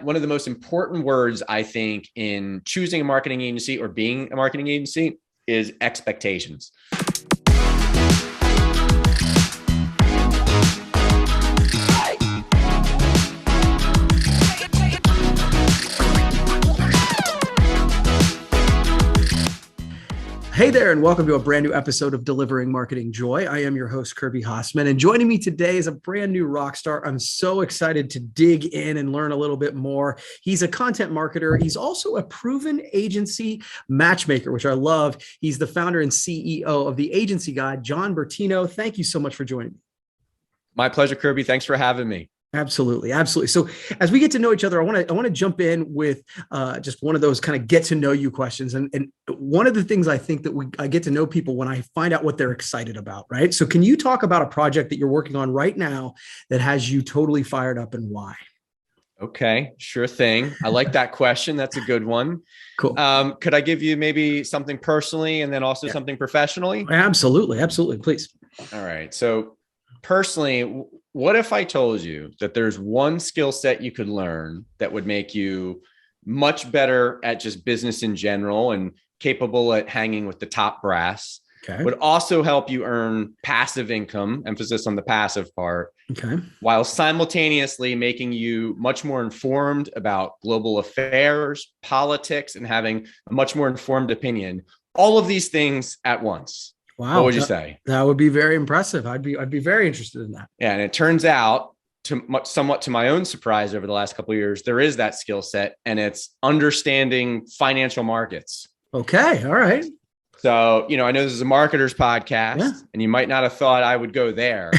One of the most important words, I think, in choosing a marketing agency or being a marketing agency is expectations. Hey there, and welcome to a brand new episode of Delivering Marketing Joy. I am your host, Kirby Hassman, and joining me today is a brand new rock star. I'm so excited to dig in and learn a little bit more. He's a content marketer. He's also a proven agency matchmaker, which I love. He's the founder and CEO of The Agency Guide, John Bertino. Thank you so much for joining me. My pleasure, Kirby. Thanks for having me. Absolutely. Absolutely. So as we get to know each other, I want to jump in with just one of those kind of get to know you questions. And one of the things I think that I get to know people when I find out what they're excited about, right? So can you talk about a project that you're working on right now that has you totally fired up and why? Okay, sure thing. I like that question. That's a good one. Cool. Could I give you maybe something personally and then also something professionally? Absolutely. Absolutely. Please. All right. So personally, what if I told you that there's one skill set you could learn that would make you much better at just business in general and capable at hanging with the top brass, would also help you earn passive income, emphasis on the passive part, while simultaneously making you much more informed about global affairs, politics, and having a much more informed opinion, all of these things at once? Wow. What would you say? That would be very impressive. I'd be very interested in that. Yeah. And it turns out, somewhat to my own surprise over the last couple of years, there is that skill set, and it's understanding financial markets. Okay. All right. So, I know this is a marketer's podcast, and you might not have thought I would go there.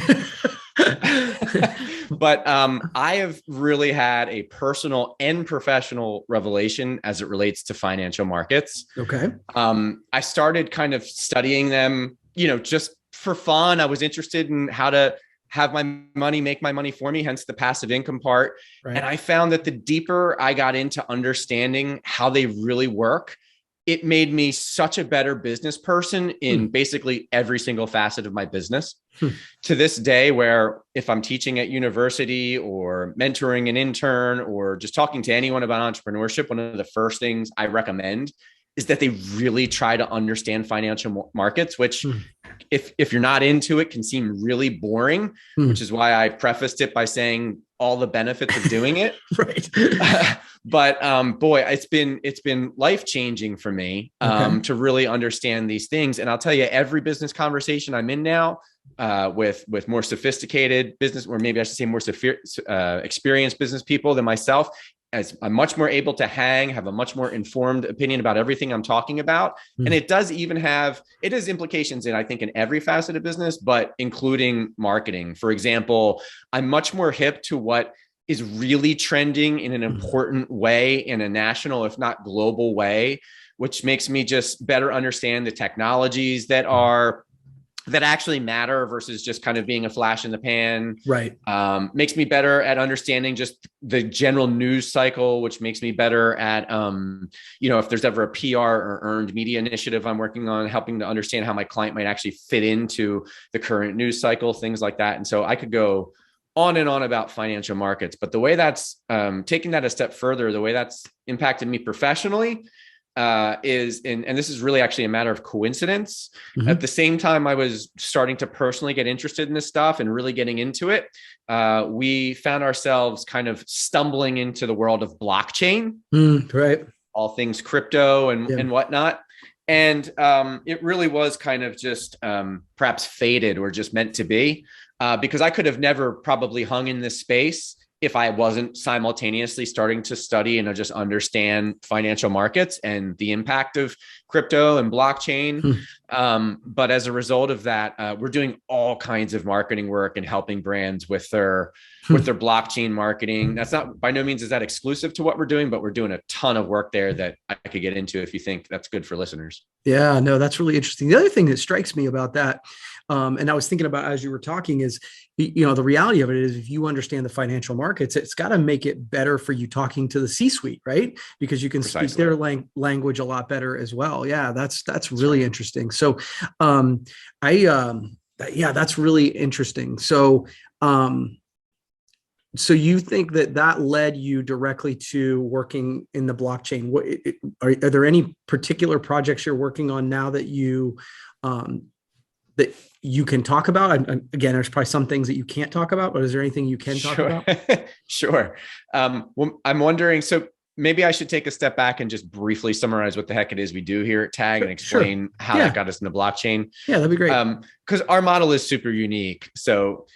But I have really had a personal and professional revelation as it relates to financial markets. Okay. I started kind of studying them, just for fun. I was interested in how to have my money make my money for me, hence the passive income part. Right. And I found that the deeper I got into understanding how they really work, it made me such a better business person in basically every single facet of my business. To this day, where if I'm teaching at university or mentoring an intern or just talking to anyone about entrepreneurship, one of the first things I recommend is that they really try to understand financial markets, which if you're not into it, can seem really boring, which is why I prefaced it by saying all the benefits of doing it. Right. But boy, it's been life-changing for me to really understand these things. And I'll tell you, every business conversation I'm in now with more sophisticated business, or maybe I should say more experienced business people than myself, as I'm much more able to have a much more informed opinion about everything I'm talking about. And it has implications I think in every facet of business, but including marketing. For example, I'm much more hip to what is really trending in an important way, in a national, if not global way, which makes me just better understand the technologies that actually matter versus just kind of being a flash in the pan. Right. Makes me better at understanding just the general news cycle, which makes me better at, if there's ever a PR or earned media initiative I'm working on, helping to understand how my client might actually fit into the current news cycle, things like that. And so I could go on and on about financial markets, but the way that's taking that a step further, the way that's impacted me professionally, and this is really actually a matter of coincidence. At the same time I was starting to personally get interested in this stuff and really getting into it, we found ourselves kind of stumbling into the world of blockchain, right? All things crypto and whatnot. And it really was kind of just perhaps fated or just meant to be, because I could have never probably hung in this space if I wasn't simultaneously starting to study and just understand financial markets and the impact of crypto and blockchain. But as a result of that, we're doing all kinds of marketing work and helping brands with their blockchain marketing. That's not, by no means is that exclusive to what we're doing, but we're doing a ton of work there that I could get into if you think that's good for listeners. Yeah, no, that's really interesting. The other thing that strikes me about that, and I was thinking about as you were talking, is, the reality of it is, if you understand the financial markets, it's got to make it better for you talking to the C-suite, right? Because you can speak their language a lot better as well. Yeah, that's really interesting. So, that's really interesting. So, So you think that led you directly to working in the blockchain? Are there any particular projects you're working on now um, that you can talk about? And again, there's probably some things that you can't talk about, but is there anything you can talk Sure. about? Sure. Well, I'm wondering, so maybe I should take a step back and just briefly summarize what the heck it is we do here at TAG and explain how that got us into blockchain. Yeah, that'd be great. Because our model is super unique. So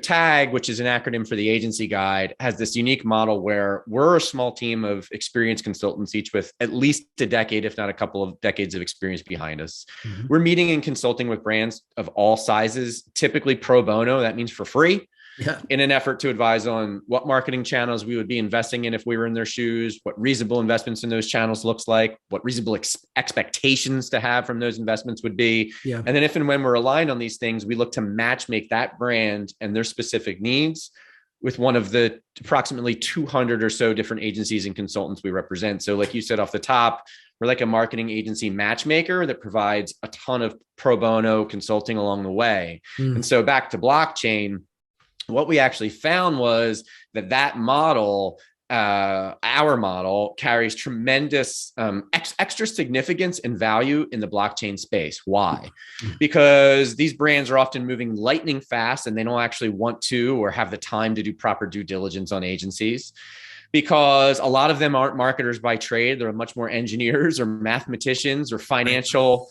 TAG, which is an acronym for the agency guide, has this unique model where we're a small team of experienced consultants, each with at least a decade, if not a couple of decades of experience behind us. Mm-hmm. We're meeting and consulting with brands of all sizes, typically pro bono. That means for free. Yeah. In an effort to advise on what marketing channels we would be investing in if we were in their shoes, what reasonable investments in those channels looks like, what reasonable expectations to have from those investments would be. Yeah. And then if and when we're aligned on these things, we look to match make that brand and their specific needs with one of the approximately 200 or so different agencies and consultants we represent. So like you said off the top, we're like a marketing agency matchmaker that provides a ton of pro bono consulting along the way. And so back to blockchain, what we actually found was that model, our model, carries tremendous extra significance and value in the blockchain space. Why? Because these brands are often moving lightning fast and they don't actually want to or have the time to do proper due diligence on agencies. Because a lot of them aren't marketers by trade. They're much more engineers or mathematicians or financial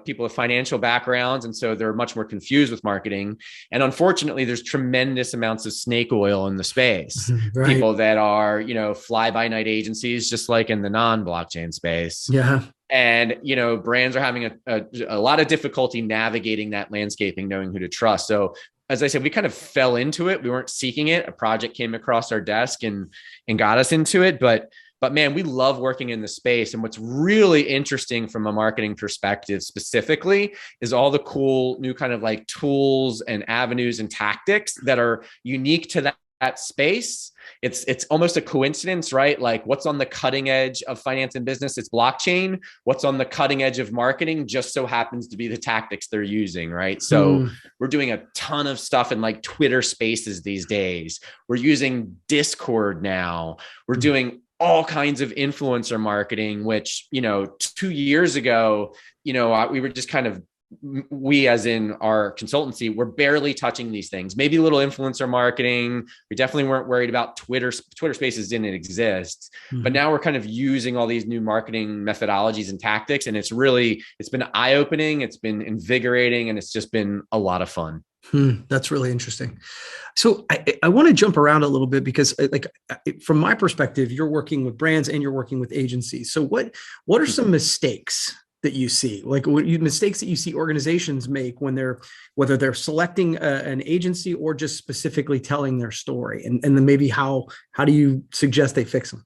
people with financial backgrounds. And so they're much more confused with marketing. And unfortunately, there's tremendous amounts of snake oil in the space. Right. People that are, fly by night agencies, just like in the non-blockchain space. Yeah. And, brands are having a lot of difficulty navigating that landscaping, knowing who to trust. So as I said, we kind of fell into it. We weren't seeking it. A project came across our desk and got us into it. But man, we love working in the space. And what's really interesting from a marketing perspective specifically is all the cool new kind of like tools and avenues and tactics that are unique to that space. It's almost a coincidence, right? Like what's on the cutting edge of finance and business, it's blockchain. What's on the cutting edge of marketing just so happens to be the tactics they're using, right? So we're doing a ton of stuff in like Twitter spaces these days. We're using Discord now. We're doing all kinds of influencer marketing, which, 2 years ago, we were just kind of, we as in our consultancy, we're barely touching these things, maybe a little influencer marketing. We definitely weren't worried about Twitter spaces didn't exist, but now we're kind of using all these new marketing methodologies and tactics. And it's been eye-opening. It's been invigorating and it's just been a lot of fun. That's really interesting. So I want to jump around a little bit because from my perspective, you're working with brands and you're working with agencies. So what are some mistakes that you see, mistakes that you see organizations make when whether they're selecting an agency or just specifically telling their story, and then maybe how do you suggest they fix them?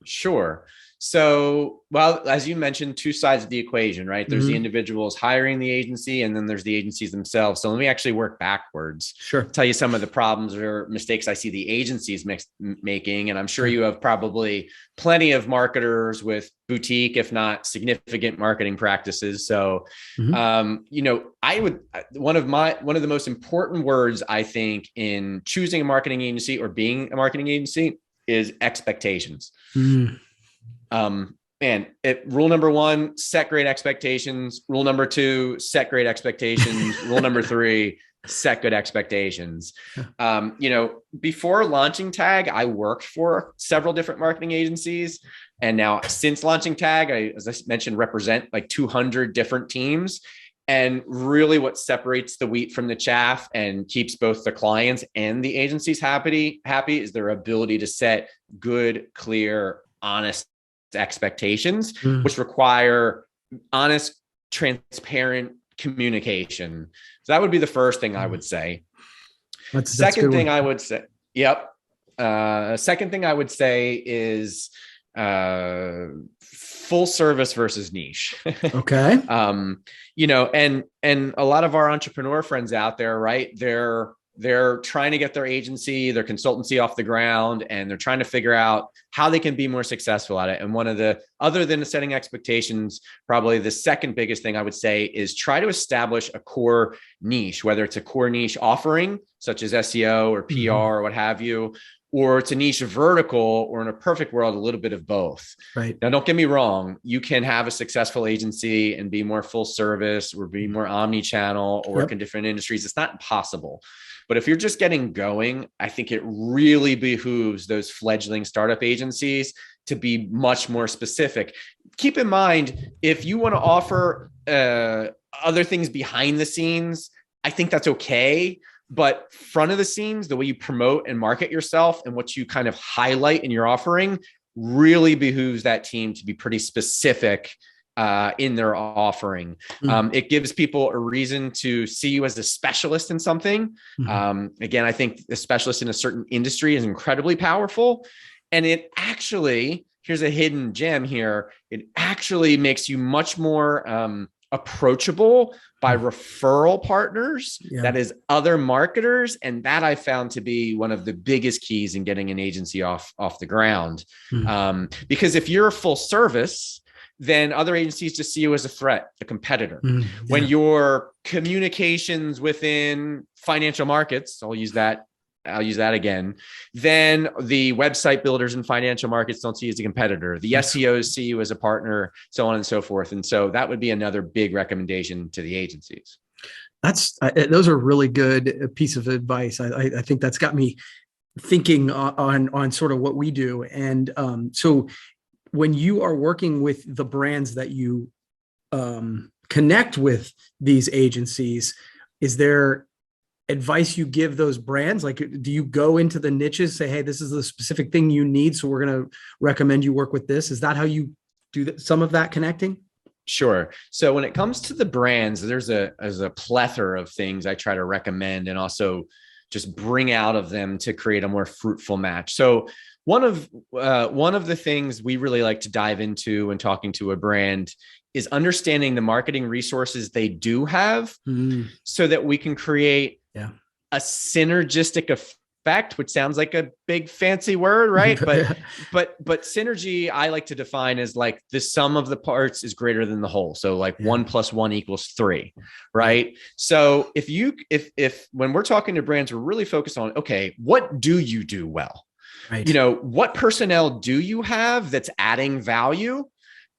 Sure. So, well, as you mentioned, two sides of the equation, right? There's the individuals hiring the agency, and then there's the agencies themselves. So let me actually work backwards. Sure. Tell you some of the problems or mistakes I see the agencies making. And I'm sure you have probably plenty of marketers with boutique, if not significant marketing practices. So, one of the most important words I think in choosing a marketing agency or being a marketing agency is expectations. Rule number one, set great expectations. Rule number two, set great expectations. Rule number three, set good expectations. Before launching TAG, I worked for several different marketing agencies. And now since launching TAG, as I mentioned, represent like 200 different teams. And really what separates the wheat from the chaff and keeps both the clients and the agencies happy is their ability to set good, clear, honest expectations, which require honest, transparent communication. So that would be the first thing I would say. Second thing I would say is full service versus niche. Okay. And a lot of our entrepreneur friends out there, right? They're they're trying to get their agency, their consultancy off the ground, and they're trying to figure out how they can be more successful at it. And other than setting expectations, probably the second biggest thing I would say is try to establish a core niche, whether it's a core niche offering, such as SEO or PR or what have you, or it's a niche vertical, or in a perfect world, a little bit of both. Right. Now, don't get me wrong. You can have a successful agency and be more full service or be more omni-channel or work in different industries. It's not impossible. But if you're just getting going, I think it really behooves those fledgling startup agencies to be much more specific. Keep in mind, if you want to offer other things behind the scenes, I think that's okay. But front of the scenes, the way you promote and market yourself and what you kind of highlight in your offering really behooves that team to be pretty specific in their offering. It gives people a reason to see you as a specialist in something. Again, I think a specialist in a certain industry is incredibly powerful. And it actually, here's a hidden gem here, it actually makes you much more approachable by referral partners, that is other marketers. And that I found to be one of the biggest keys in getting an agency off the ground. Because if you're a full service, then other agencies just see you as a threat, a competitor. When your communications within financial markets, I'll use that again, then the website builders and financial markets don't see you as a competitor. The SEOs see you as a partner, so on and so forth. And so that would be another big recommendation to the agencies. Those are really good piece of advice. I think that's got me thinking on sort of what we do. And so when you are working with the brands that you connect with these agencies, is there advice you give those brands? Like, do you go into the niches, say, hey, this is the specific thing you need, so we're going to recommend you work with this? Is that how you do some of that connecting? Sure. So when it comes to the brands, there's a plethora of things I try to recommend and also just bring out of them to create a more fruitful match. So one of the things we really like to dive into when talking to a brand is understanding the marketing resources they do have, so that we can create a synergistic effect, which sounds like a big fancy word, right? But synergy, I like to define as like the sum of the parts is greater than the whole. So like 1 + 1 = 3, right? So if when we're talking to brands, we're really focused on, okay, what do you do well? Right. What personnel do you have that's adding value?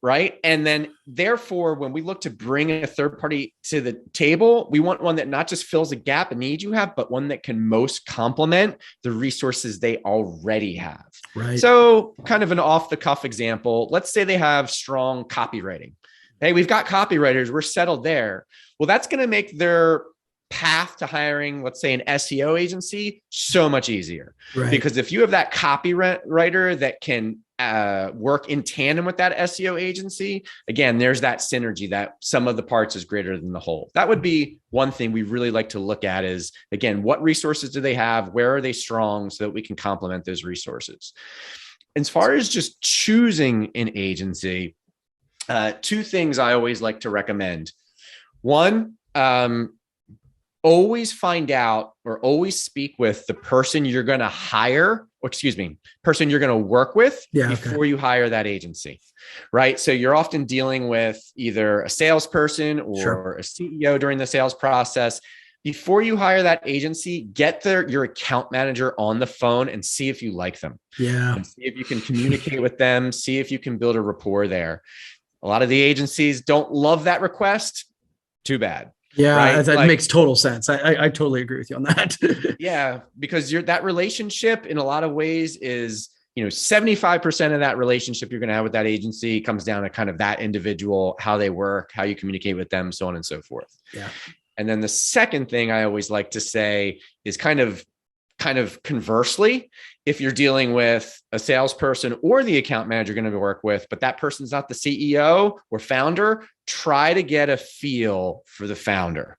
Right. And then therefore, when we look to bring a third party to the table, we want one that not just fills a gap, a need you have, but one that can most complement the resources they already have. Right. So kind of an off the cuff example, let's say they have strong copywriting. Hey, we've got copywriters, we're settled there. Well, that's going to make their path to hiring, let's say, an SEO agency so much easier. Right. Because if you have that copywriter that can work in tandem with that SEO agency, again, there's that synergy, that sum of the parts is greater than the whole. That would be one thing we really like to look at is, again, what resources do they have? Where are they strong so that we can complement those resources? As far as just choosing an agency, two things I always like to recommend. One, always find out or always speak with the person you're going to hire, person you're going to work with before you hire that agency, right? So you're often dealing with either a salesperson or a CEO during the sales process. Before you hire that agency, get your account manager on the phone and see if you like them. And see if you can communicate with them, see if you can build a rapport there. A lot of the agencies don't love that request. Too bad. Yeah, right? That makes total sense. I totally agree with you on that. Because that relationship in a lot of ways is, 75% of that relationship you're going to have with that agency comes down to kind of that individual, how they work, how you communicate with them, so on and so forth. And then the second thing I always like to say is kind of conversely, if you're dealing with a salesperson or the account manager you're going to work with, but that person's not the CEO or founder, try to get a feel for the founder,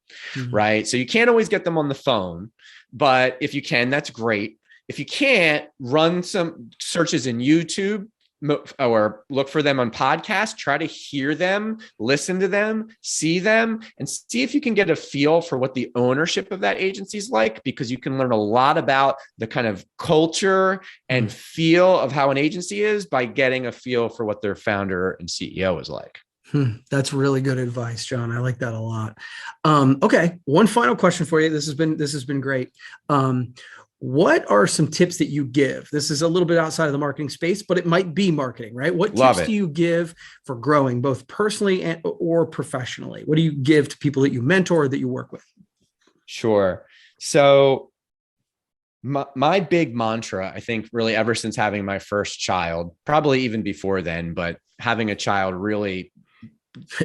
right? So you can't always get them on the phone, but if you can, that's great. If you can't, run some searches in YouTube, or look for them on podcasts, try to hear them, listen to them, see them, and see if you can get a feel for what the ownership of that agency is like, because you can learn a lot about the kind of culture and feel of how an agency is by getting a feel for what their founder and CEO is like. That's really good advice, John. I like that a lot. Okay. One final question for you. This has been great. What are some tips that you give? This is a little bit outside of the marketing space, but it might be marketing, right? What tips do you give for growing both personally or professionally? What do you give to people that you mentor or that you work with? Sure. So my big mantra, I think really ever since having my first child, probably even before then, but having a child really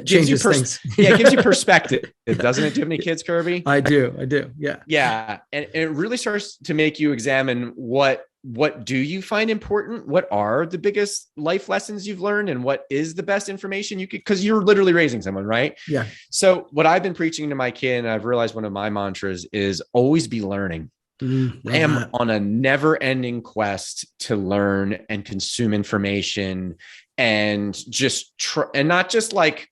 changes things. Yeah, it gives you perspective. Doesn't it? Do you have any kids, Kirby? I do. Yeah. Yeah. And it really starts to make you examine what do you find important? What are the biggest life lessons you've learned? And what is the best information you could, because you're literally raising someone, right? Yeah. So what I've been preaching to my kid, and I've realized one of my mantras is always be learning. I am on a never ending quest to learn and consume information and just and not just like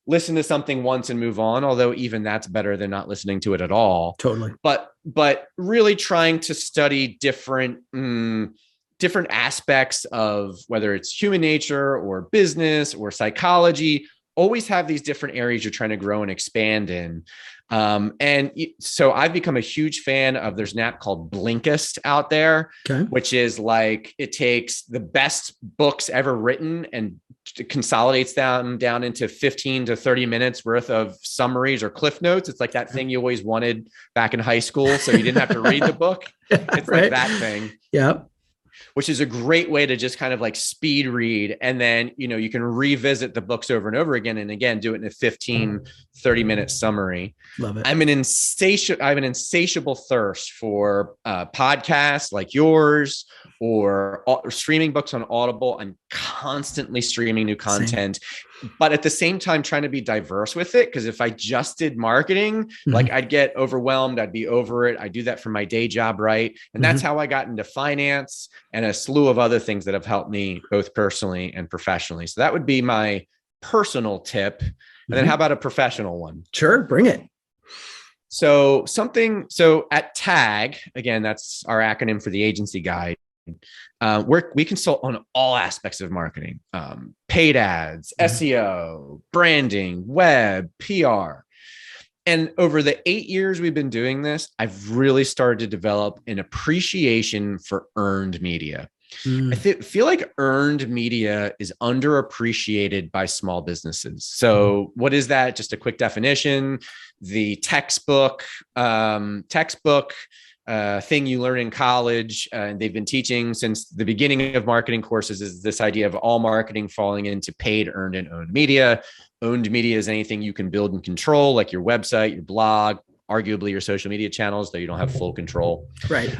listen to something once and move on, although even that's better than not listening to it at all. Totally. But really trying to study different aspects of whether it's human nature or business or psychology. Always have these different areas you're trying to grow and expand in. And so I've become a huge fan of, there's an app called Blinkist out there, which is like, it takes the best books ever written and consolidates them down into 15 to 30 minutes worth of summaries or cliff notes. It's like that thing you always wanted back in high school, so you didn't have to read the book. It's like that thing. Yeah. Which is a great way to just kind of like speed read. And then, you can revisit the books over and over again. And again, do it in a 15, 30-minute summary. Love it. I have an insatiable thirst for podcasts like yours or streaming books on Audible. I'm constantly streaming new content, but at the same time, trying to be diverse with it. Because if I just did marketing, like I'd get overwhelmed, I'd be over it. I do that for my day job, right? And that's how I got into finance and a slew of other things that have helped me both personally and professionally. So that would be my personal tip. And then how about a professional one? Sure, bring it. So at TAG, again, that's our acronym for the agency guide. We consult on all aspects of marketing, paid ads, SEO, branding, web, PR. And over the 8 years we've been doing this, I've really started to develop an appreciation for earned media. I feel like earned media is underappreciated by small businesses. So what is that? Just a quick definition. The textbook thing you learn in college, and they've been teaching since the beginning of marketing courses, is this idea of all marketing falling into paid, earned, and owned media. Owned media is anything you can build and control, like your website, your blog, arguably your social media channels, though you don't have full control. Right.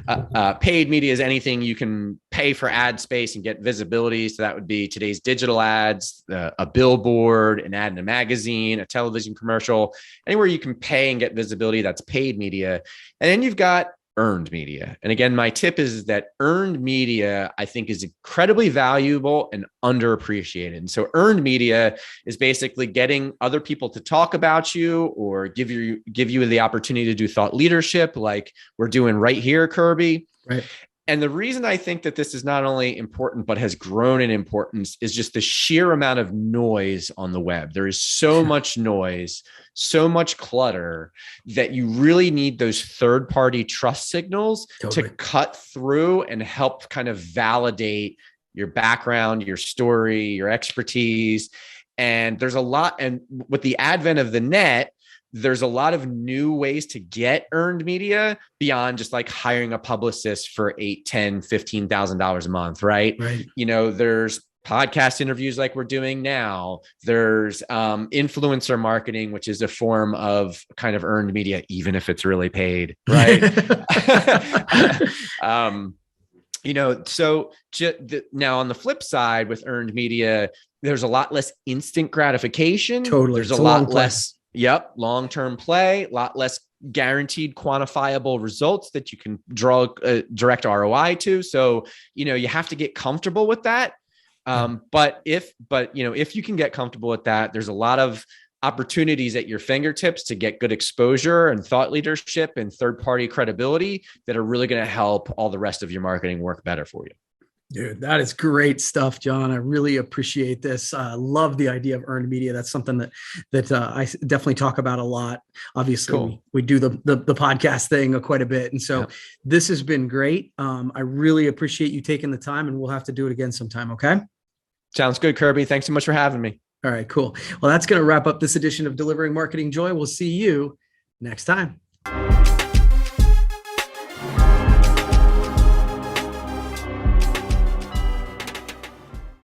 Paid media is anything you can pay for ad space and get visibility. So that would be today's digital ads, a billboard, an ad in a magazine, a television commercial, anywhere you can pay and get visibility, that's paid media. And then you've got earned media. And again, my tip is that earned media, I think, is incredibly valuable and underappreciated. And so earned media is basically getting other people to talk about you or give you the opportunity to do thought leadership, like we're doing right here, Kirby. Right. And the reason I think that this is not only important, but has grown in importance is just the sheer amount of noise on the web. There is so much noise, so much clutter, that you really need those third-party trust signals to cut through and help kind of validate your background, your story, your expertise. And there's a lot, and with the advent of the net, there's a lot of new ways to get earned media beyond just like hiring a publicist for $8,000, $10,000, $15,000 a month, right? There's podcast interviews like we're doing now. There's influencer marketing, which is a form of kind of earned media, even if it's really paid, right? Now on the flip side with earned media, there's a lot less instant gratification. There's a lot less long-term play, a lot less guaranteed quantifiable results that you can draw direct ROI to. So, you have to get comfortable with that. But if you can get comfortable with that, there's a lot of opportunities at your fingertips to get good exposure and thought leadership and third-party credibility that are really going to help all the rest of your marketing work better for you. Dude, that is great stuff, John. I really appreciate this. I love the idea of earned media. That's something that I definitely talk about a lot. Obviously, cool. we do the podcast thing quite a bit. And so This has been great. I really appreciate you taking the time, and we'll have to do it again sometime. Okay. Sounds good, Kirby. Thanks so much for having me. All right, cool. Well, that's going to wrap up this edition of Delivering Marketing Joy. We'll see you next time.